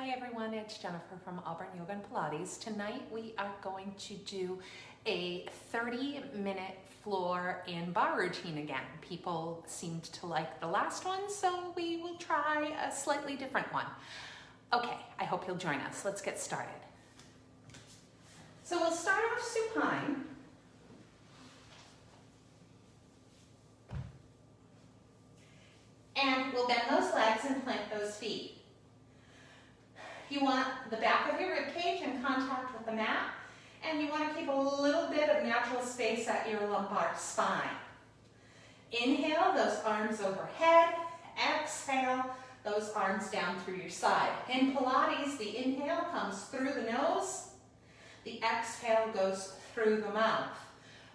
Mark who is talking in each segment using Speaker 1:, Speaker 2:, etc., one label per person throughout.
Speaker 1: Hi everyone, it's Jennifer from Auburn Yoga and Pilates. Tonight we are going to do a 30-minute floor and bar routine again. People seemed to like the last one, so we will try a slightly different one. Okay, I hope you'll join us. Let's get started. So we'll start off supine. And we'll bend those legs and plant those feet. You want the back of your rib cage in contact with the mat, and you want to keep a little bit of natural space at your lumbar spine. Inhale, those arms overhead. Exhale, those arms down through your side. In Pilates, the inhale comes through the nose. The exhale goes through the mouth.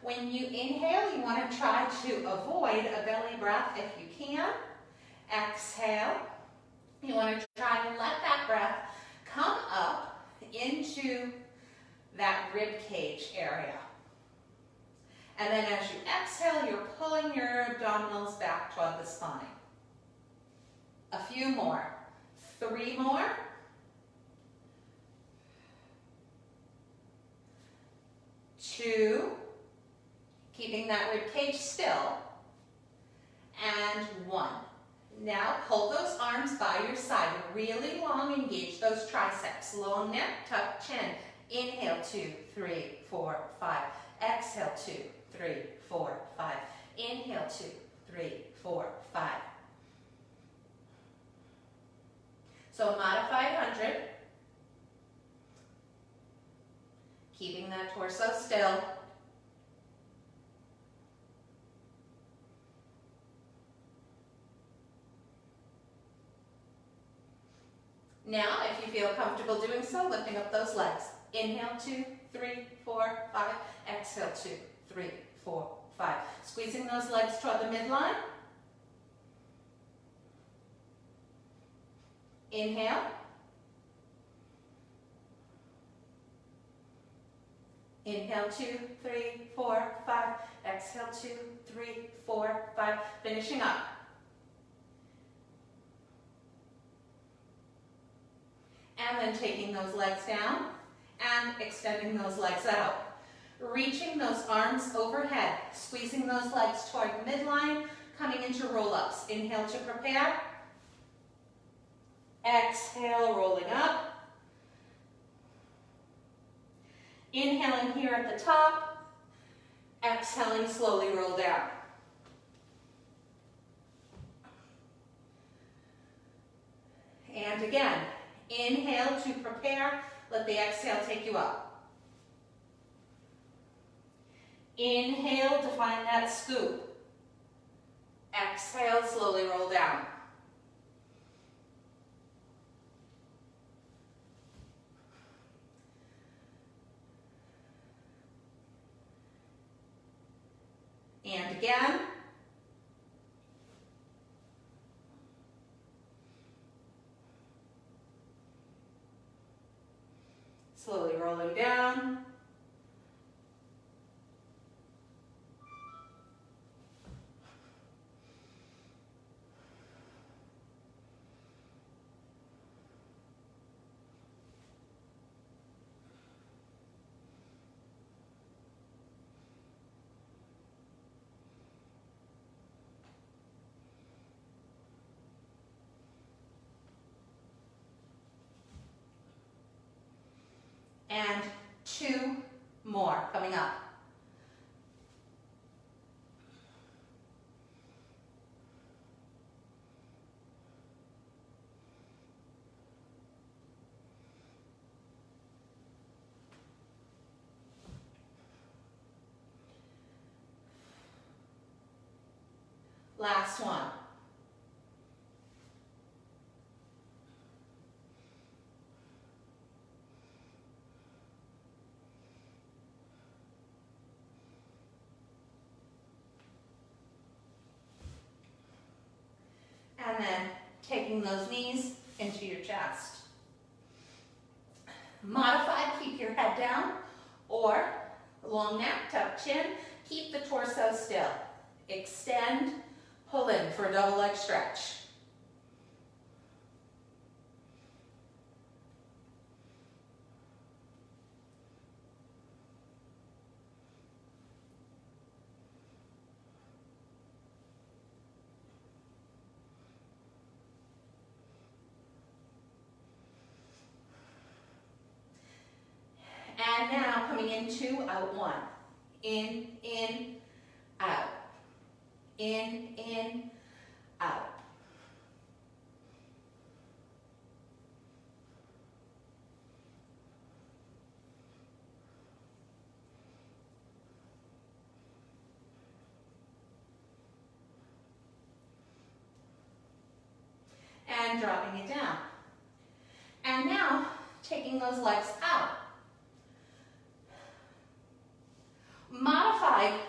Speaker 1: When you inhale, you want to try to avoid a belly breath if you can. Exhale. You want to try and let that breath come up into that rib cage area. And then as you exhale, you're pulling your abdominals back toward the spine. A few more. 3 more. 2. Keeping that rib cage still. And 1. Now pull those arms by your side, really long, engage those triceps, long neck, tuck chin. Inhale, 2, 3, 4, 5. Exhale, 2, 3, 4, 5. Inhale, 2, 3, 4, 5. So modified 100. Keeping that torso still. Now, if you feel comfortable doing so, lifting up those legs. Inhale, 2, 3, 4, 5. Exhale, 2, 3, 4, 5. Squeezing those legs toward the midline. Inhale. Inhale, 2, 3, 4, 5. Exhale, 2, 3, 4, 5. Finishing up. And then taking those legs down and extending those legs out. Reaching those arms overhead, squeezing those legs toward the midline, coming into roll-ups. Inhale to prepare. Exhale, rolling up. Inhaling here at the top. Exhaling, slowly roll down. And again. Inhale to prepare, let the exhale take you up. Inhale to find that scoop. Exhale, slowly roll down. And again. Slowly rolling down. And 2 more coming up. Last one. And then taking those knees into your chest. Modified, keep your head down, or long neck, tuck chin, keep the torso still. Extend, pull in for a double leg stretch. in, 2, out, 1. In, out. In, out. And dropping it down. And now, taking those legs out. Modified,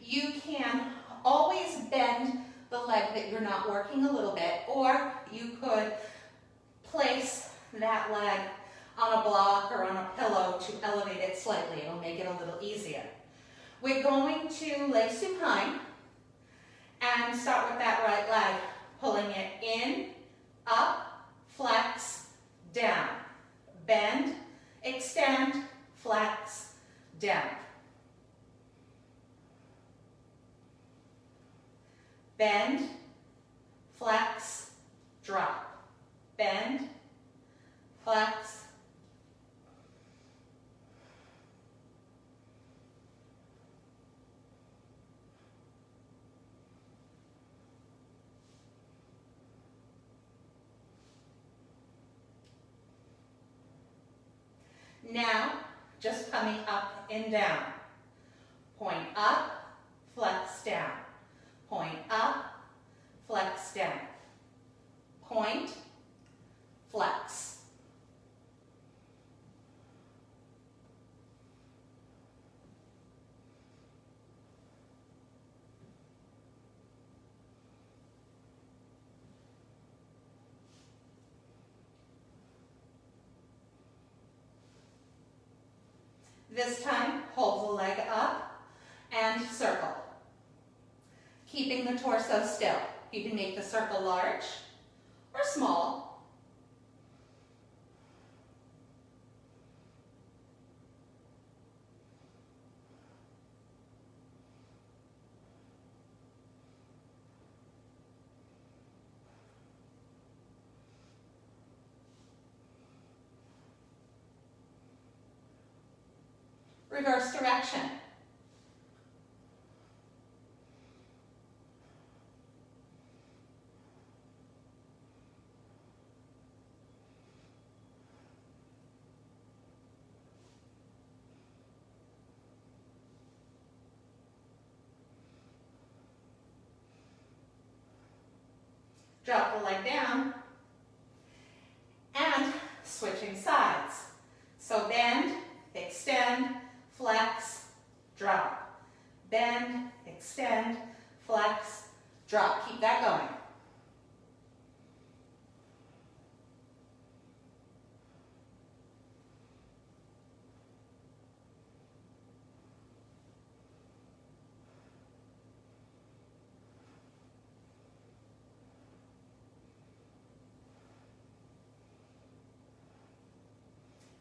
Speaker 1: you can always bend the leg that you're not working a little bit, or you could place that leg on a block or on a pillow to elevate it slightly. It'll make it a little easier. We're going to lay supine and start with that right leg, pulling it in, up, flex, down. Bend, extend, flex, down. Bend, flex, drop. Bend, flex. Now, just coming up and down. Point up, flex down. Point up, flex down. Point, flex. This time, hold the leg up and circle. Keeping the torso still. You can make the circle large or small. Reverse direction. Drop the leg down and switching sides. So bend, extend, flex, drop. Bend, extend, flex, drop. Keep that going.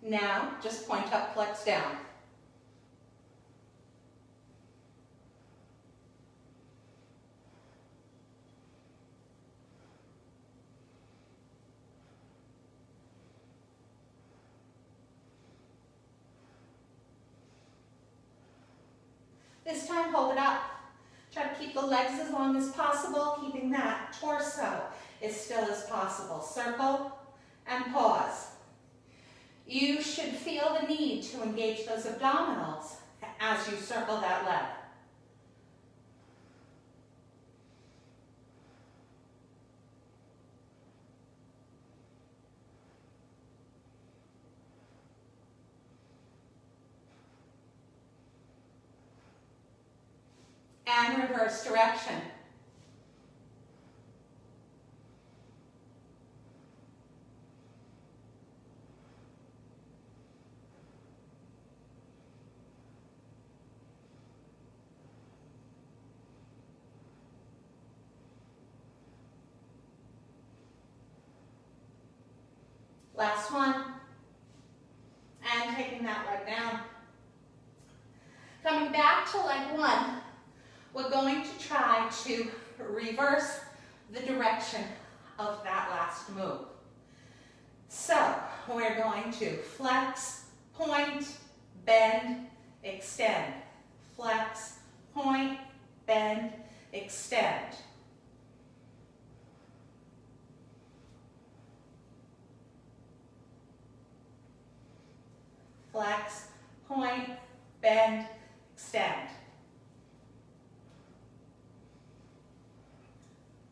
Speaker 1: Now, just point up, flex down. This time, hold it up. Try to keep the legs as long as possible, keeping that torso as still as possible. Circle and pause. You should feel the need to engage those abdominals as you circle that leg. And reverse direction. Last one. And taking that leg down. Coming back to leg one, we're going to try to reverse the direction of that last move. So we're going to flex, point, bend, extend. Flex, point, bend, extend. Flex, point, bend, extend.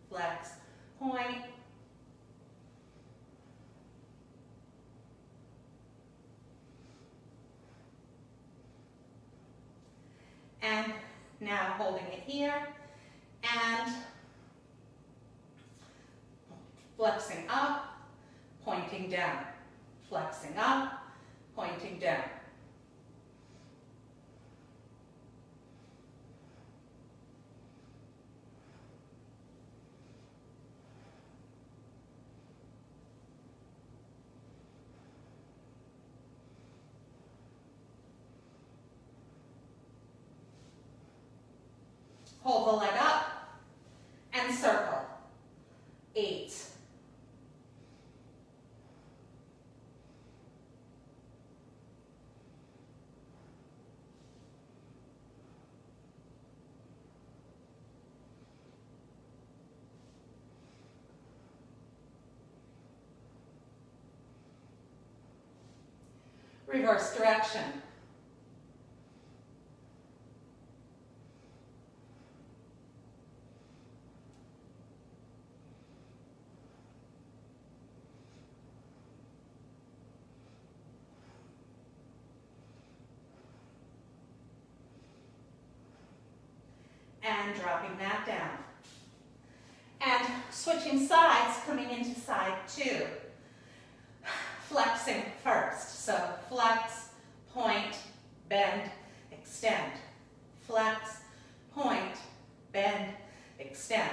Speaker 1: Flex, point, and now holding it here and flexing up, pointing down. Flexing up, pointing down. Hold the leg up and circle. 8. Reverse direction. And dropping that down. And switching sides, coming into side 2. Flexing first. So flex, point, bend, extend. Flex, point, bend, extend.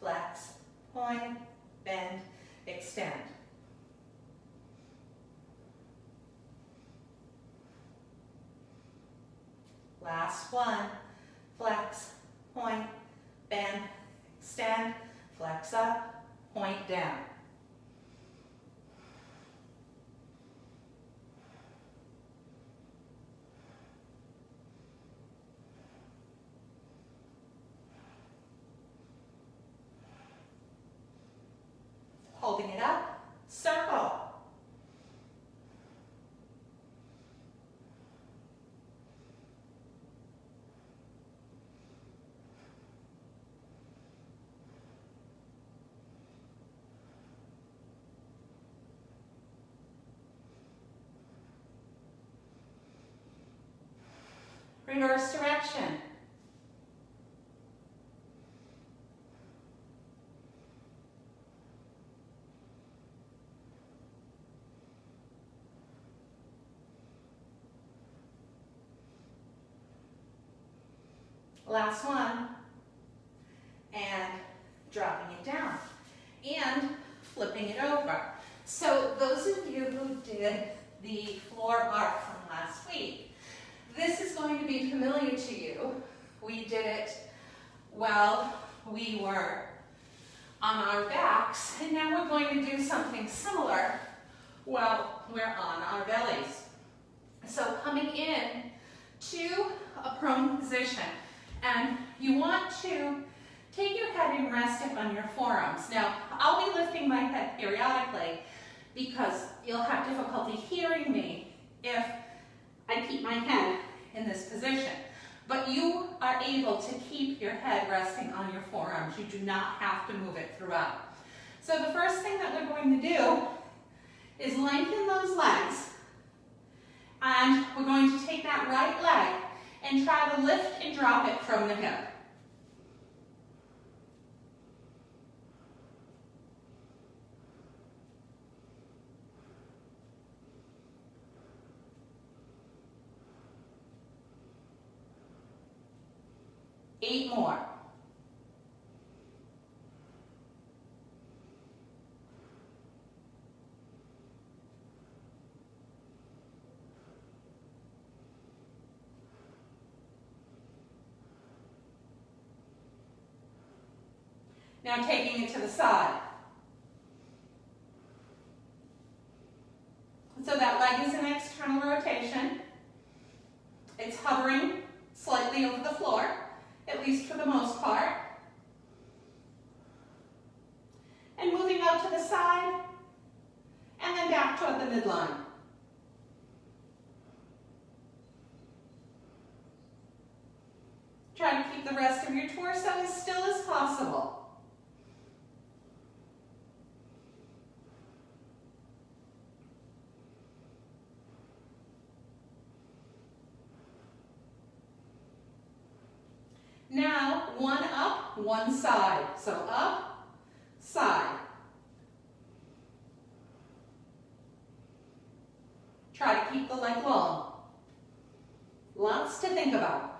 Speaker 1: Flex, point, bend, extend. Last one. Flex, point, bend, extend. Flex up, point down. Holding it up, circle. Reverse direction. Last one, and dropping it down, and flipping it over. So those of you who did the floor bar from last week, this is going to be familiar to you. We did it while we were on our backs, and now we're going to do something similar while we're on our bellies. So coming in to a prone position, and you want to take your head and rest it on your forearms. Now, I'll be lifting my head periodically because you'll have difficulty hearing me if I keep my head in this position. But you are able to keep your head resting on your forearms. You do not have to move it throughout. So the first thing that we're going to do is lengthen those legs, and we're going to take that right leg and try to lift and drop it from the hip. Eight more. Now taking it to the side. So that leg is in external rotation. It's hovering slightly over the floor, at least for the most part. And moving out to the side, and then back toward the midline. Try to keep the rest of your torso as still as possible. Now, one up, one side. So up, side. Try to keep the leg long. Lots to think about.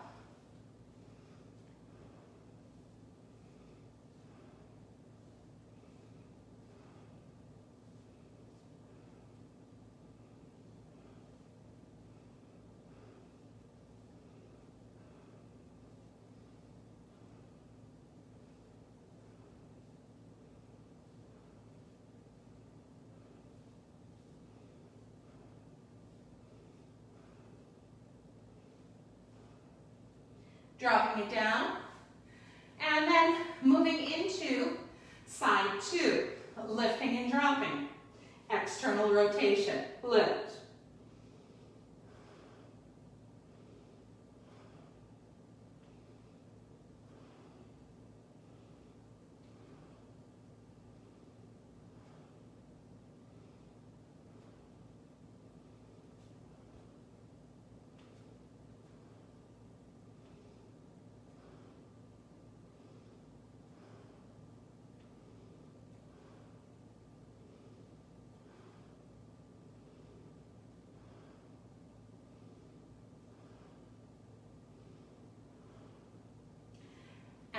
Speaker 1: Dropping it down, and then moving into side two, lifting and dropping, external rotation, lift.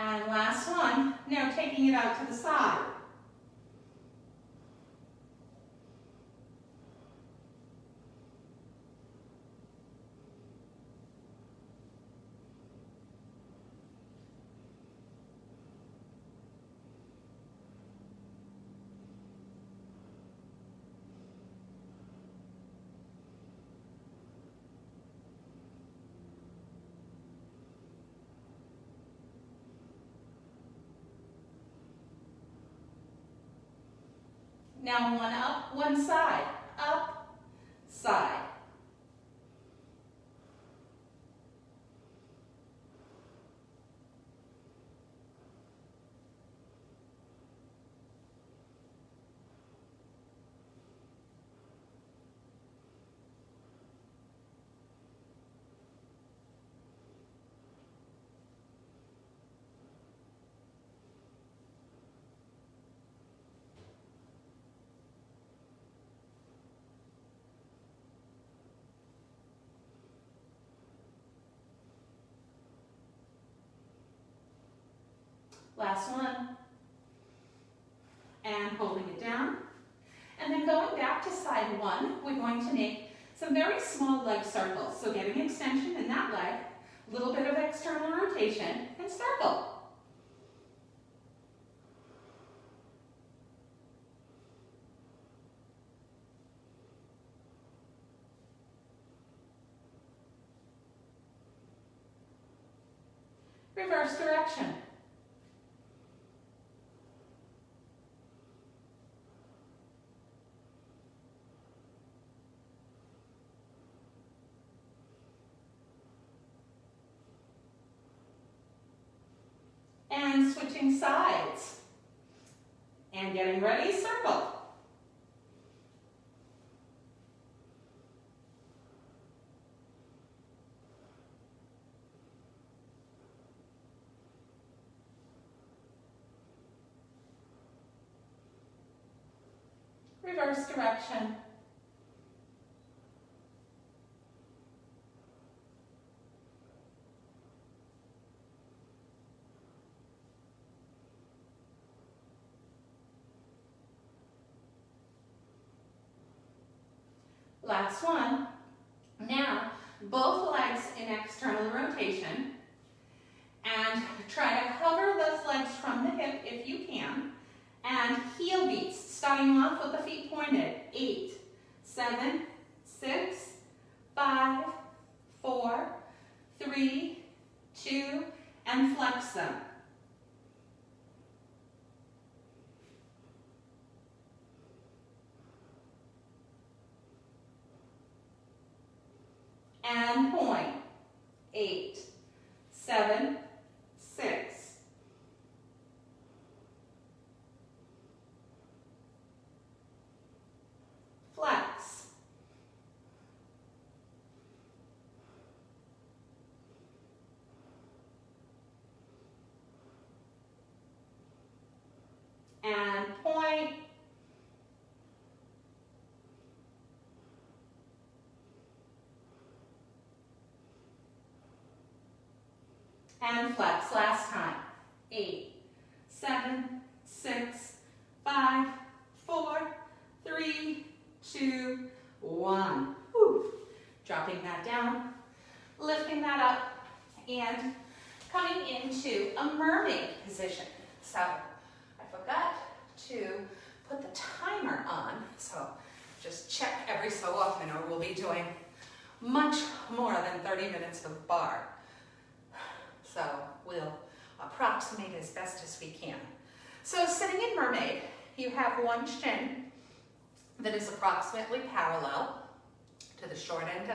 Speaker 1: And last one, now taking it out to the side. Now one up, one side, up, side. Last one. And holding it down. And then going back to side one, we're going to make some very small leg circles. So getting extension in that leg, a little bit of external rotation, and circle. Reverse direction. And switching sides. And getting ready, circle. Reverse direction. Last one. Now, both legs in external rotation, and try to hover those legs from the hip if you can. Starting off with the feet pointed. 8, 7, 6, 5, 4, 3, 2, and flex them. And point. 8, 7, 6. Flex. And point. And flex. Last time. 8, 7, 6, 5, 4, 3, 2, 1. Whew. Dropping that down, lifting that up, and coming into a mermaid position. So I forgot to put the timer on, so just check every so often, or we'll be doing much more than 30 minutes of barre. So we'll approximate as best as we can. So sitting in mermaid, you have one shin that is approximately parallel to the short end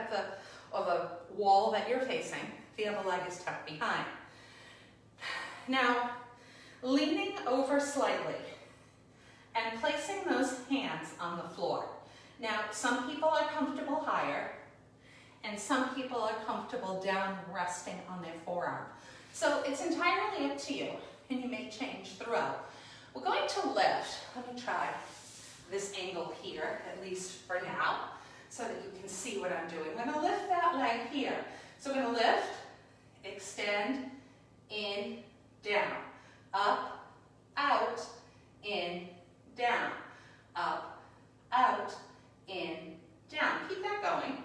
Speaker 1: of the wall that you're facing. The other leg is tucked behind. Now, leaning over slightly and placing those hands on the floor. Now, some people are comfortable higher, and some people are comfortable down resting on their forearm. So it's entirely up to you, and you may change throughout. We're going to lift. Let me try this angle here, at least for now, so that you can see what I'm doing. I'm going to lift that leg here. So we're going to lift, extend, in, down, up, out, in, down, up, out, in, down. Keep that going.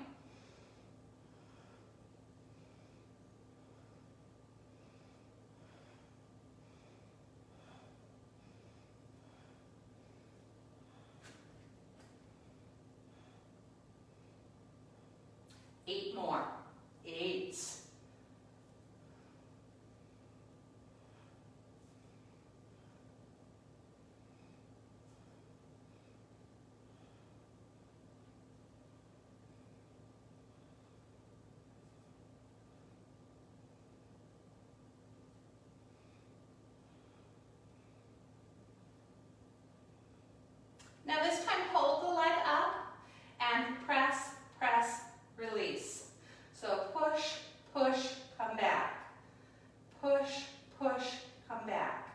Speaker 1: Eight more. 8. Now this time hold the leg up and press, press, release. So push, push, come back. Push, push, come back.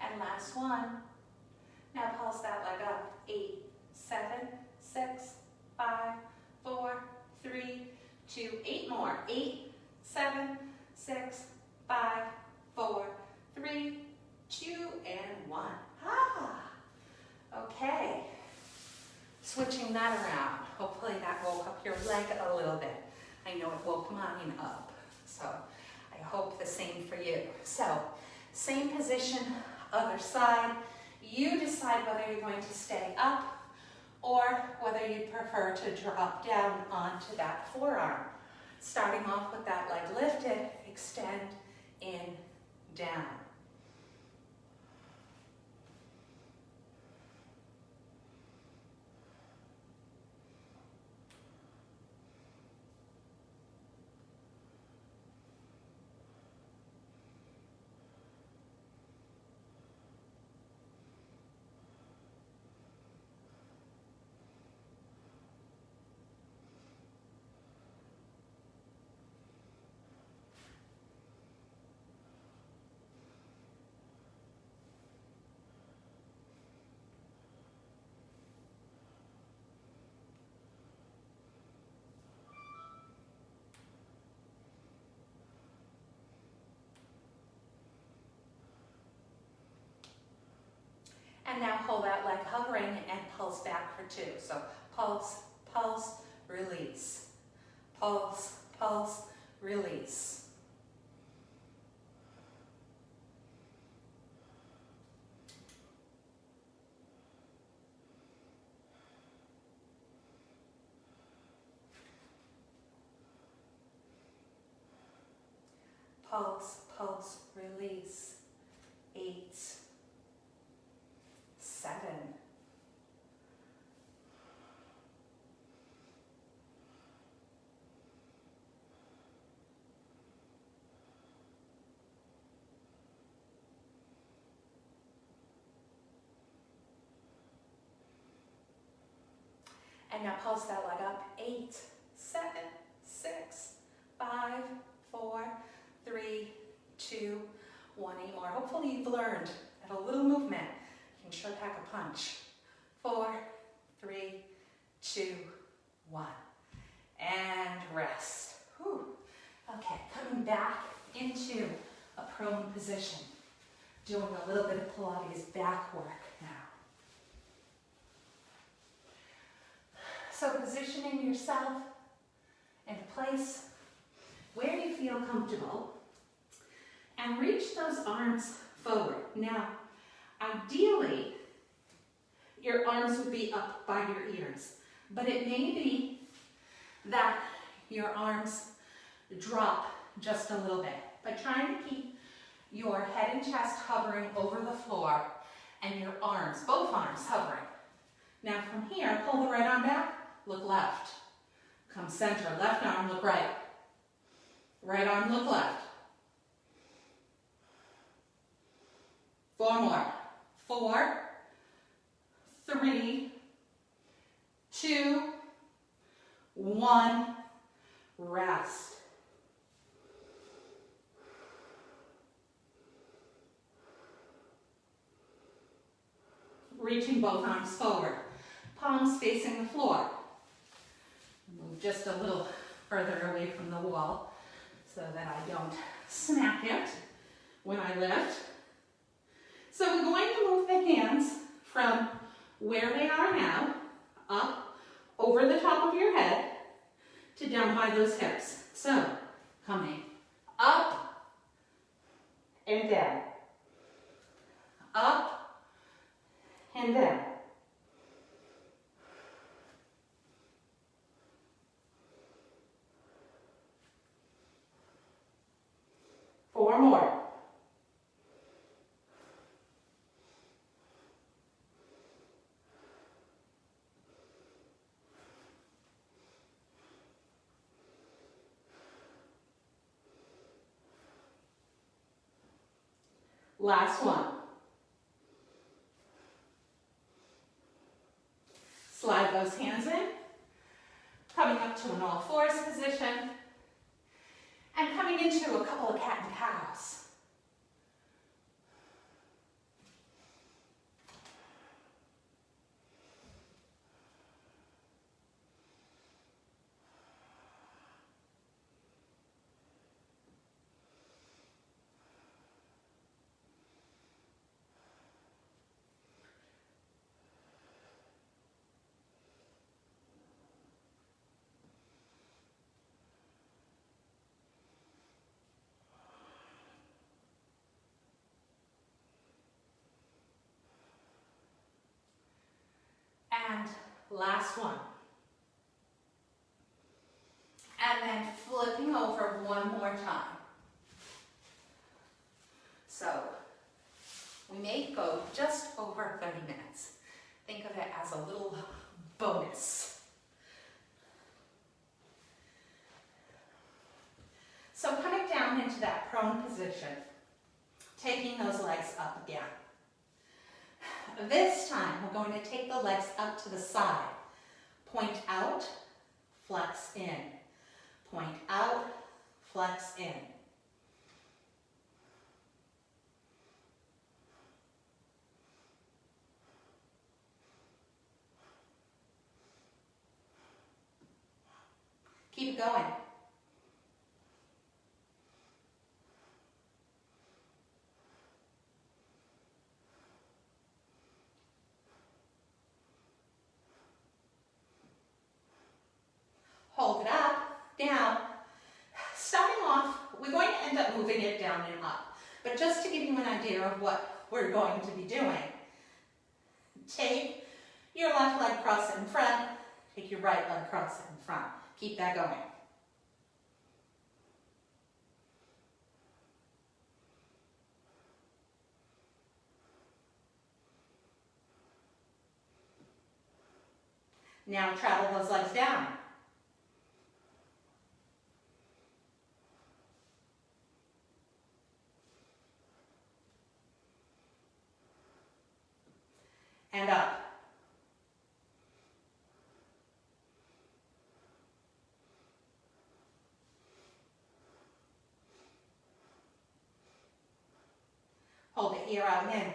Speaker 1: And last one. Now pulse that leg up. 8, 7, 6, 5, 4, 3, 2, 8 more. 8, 7, 6, 5, 4, 3, 2, and 1. Ah! Okay. Switching that around. Hopefully that woke up your leg a little bit. I know it woke mine up. So I hope the same for you. So same position, other side. You decide whether you're going to stay up or whether you prefer to drop down onto that forearm. Starting off with that leg lifted, extend, in, down. And now hold that leg hovering and pulse back for 2. So pulse, pulse, release. Pulse, pulse, release. Pulse, pulse, release. 8, 7, 8. And now pulse that leg up. 8, 7, 6, 5, 4, 3, 2, 1 anymore. Hopefully you've learned that a little movement can sure pack a punch. 4, 3, 2, 1. And rest. Whew. Okay, coming back into a prone position. Doing a little bit of Pilates back work now. So positioning yourself in a place where you feel comfortable. And reach those arms forward. Now, ideally, your arms would be up by your ears, but it may be that your arms drop just a little bit. By trying to keep your head and chest hovering over the floor and your arms, both arms hovering. Now from here, pull the right arm back, look left. Come center, left arm, look right. Right arm, look left. 4 more. 4, 3, 2, 1. Rest. Reaching both arms forward. Palms facing the floor. Move just a little further away from the wall so that I don't smack it when I lift. So we're going to move the hands from where they are now, up over the top of your head, to down by those hips. So, coming up and down. Up and down. Four more. Last one. Slide those hands in, coming up to an all fours position, and coming into a couple of cat and cows. And last one. And then flipping over one more time. So we may go just over 30 minutes. Think of it as a little bonus. So coming down into that prone position, taking those legs up again. This time, we're going to take the legs up to the side. Point out, flex in. Point out, flex in. Keep going. moving it down and up. But just to give you an idea of what we're going to be doing, take your left leg, cross it in front, take your right leg, cross it in front. Keep that going. Now travel those legs down. And up. Hold it here, out and in.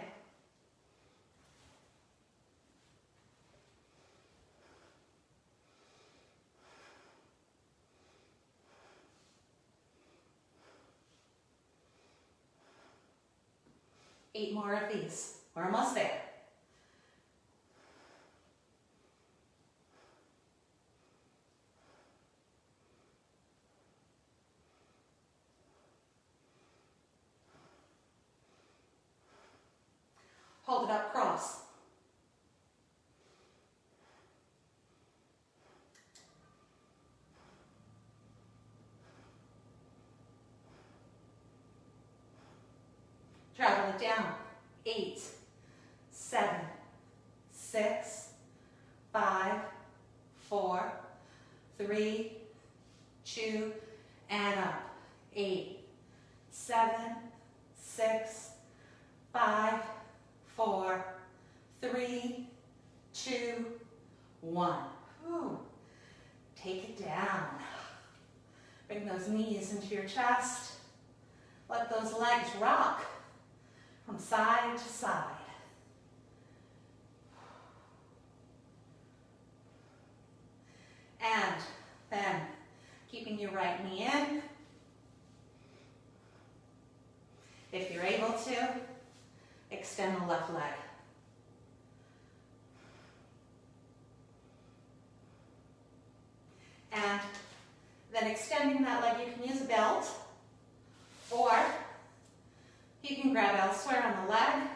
Speaker 1: Eight more of these. We're almost there. Hold it up, cross. Travel it down. 8, 7, 6, 5, 4, 3, 2, and up. 8, 7, 6, 5, 4, 3, 2, 1. Whew. Take it down. Bring those knees into your chest. Let those legs rock from side to side. And then keeping your right knee in. If you're able to, extend the left leg. And then extending that leg, you can use a belt, or you can grab elsewhere on the leg.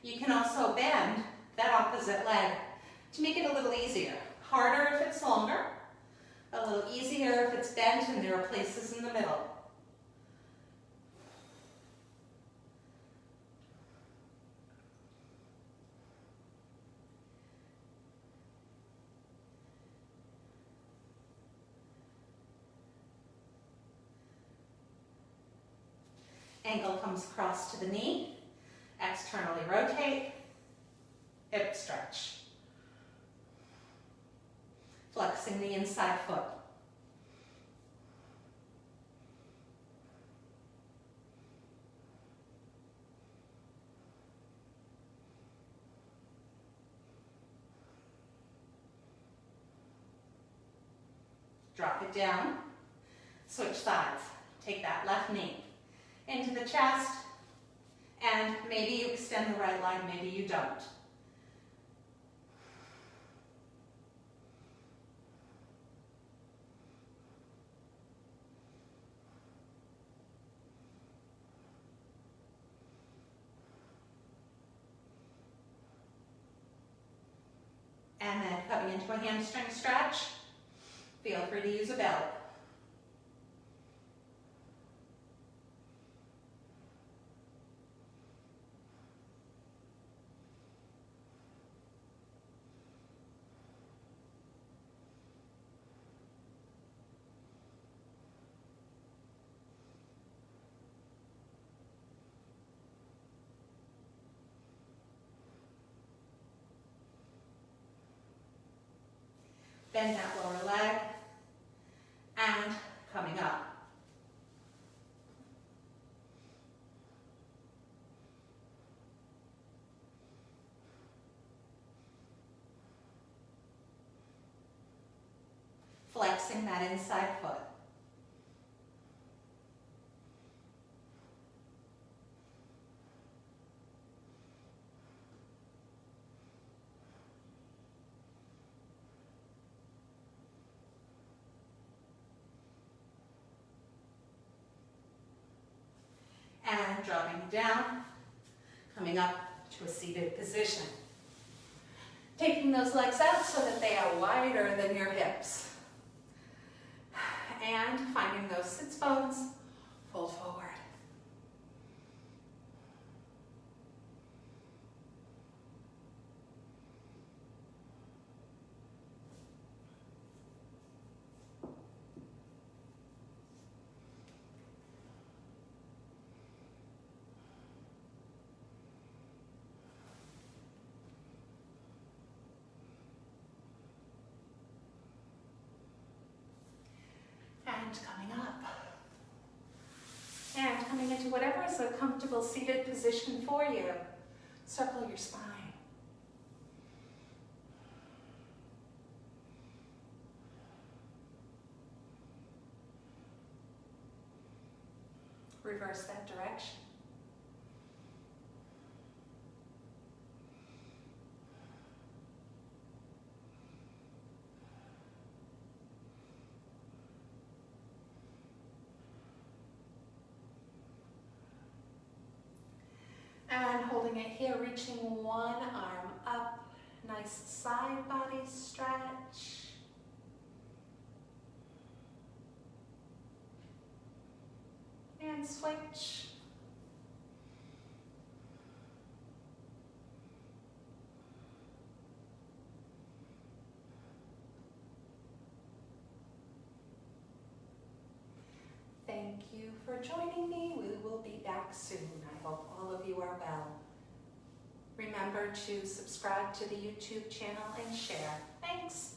Speaker 1: You can also bend that opposite leg to make it a little easier. Harder if it's longer, a little easier if it's bent and there are places in the middle. Ankle comes across to the knee, externally rotate, hip stretch. Flexing the inside foot. Drop it down, switch sides. Take that left knee into the chest, and maybe you extend the right leg, maybe you don't. And then coming into a hamstring stretch, feel free to use a belt. Bend that lower leg, and coming up. Flexing that inside foot. and dropping down, coming up to a seated position. Taking those legs out so that they are wider than your hips. And finding those sits bones, fold forward. And coming up. And coming into whatever is a comfortable seated position for you. Circle your spine. Reverse that direction. And holding it here, reaching one arm up, nice side body stretch. And switch. Thank you for joining me. We will be back soon. I hope all of you are well. Remember to subscribe to the YouTube channel and share. Thanks.